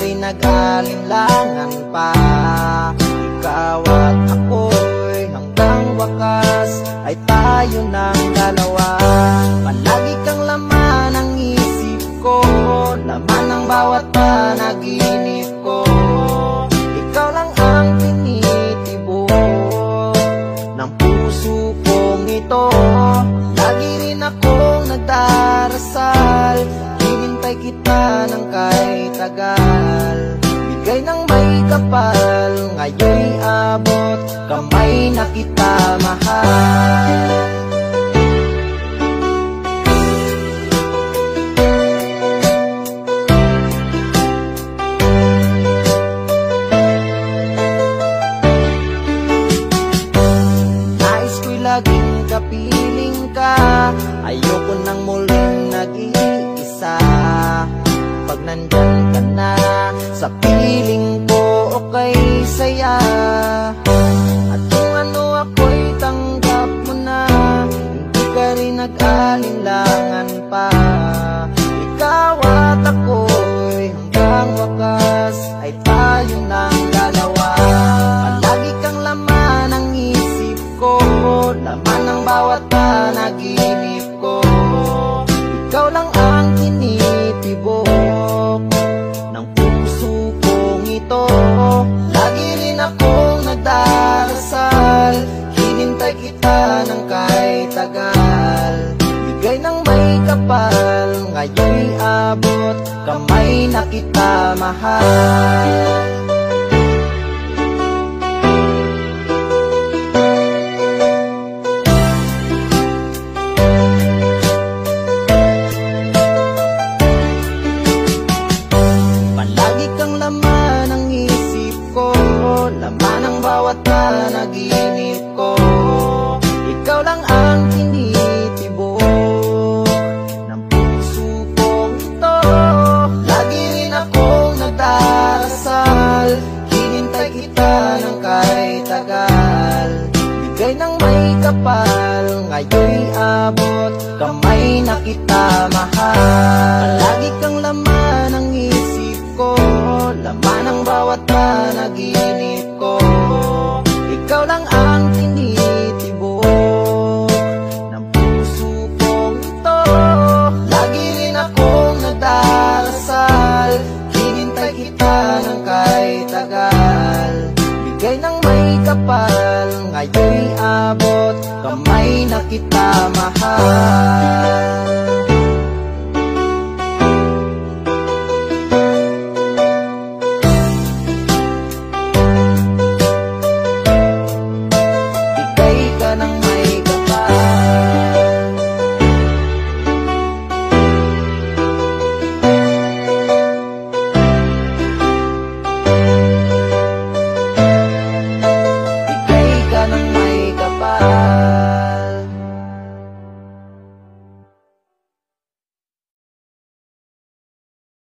rin nag-alinlangan pa. Ikaw at ako'y hanggang wakas ay tayo ng dalawa. Palagi kang laman ng isip ko, laman ng bawat panaginip ko. Ikaw lang ang tinitibok ng puso kong ito. Lagi rin akong nagdarasal, hinintay kita ng kay tagal. Bigay ng may kapal, ngayon'y abot, kamay na kita mahal. Nais ko'y laging kapiling ka, ayoko nang muling nag-iisa. Pag nandyan ka na sa piling ko, okay saya. At kung ano ako'y tanggap mo na, hindi ka rin nag-alinlangan pa. Ikaw at ako'y hanggang wakas ay tayo ng dalawa. Palagi kang laman ng isip ko, laman ng bawat panaginip ko. Ikaw lang ang tinitibok ng puso kong ito. Lagi rin akong nagdarasal, hinintay kita ng kay tagal. Bigay ng may kapal, ngayon'y abot, kamay na kita mahal. Bawat panaginip ko, ikaw lang ang tinitibok ng puso kong ito. Lagi rin akong nagdarasal, hinintay kita ng kay tagal. Bigay ng may kapal, ngayon'y abot, kamay na kita mahal. Palagi kang laman ng isip ko, laman ng bawat panaginip ko. Ikaw lang ang tinitibok ng puso kong ito. Lagi rin akong nagdarasal, hinintay kita ng kay tagal. Bigay ng may kapal, ngayon'y abot, kamay na kita mahal.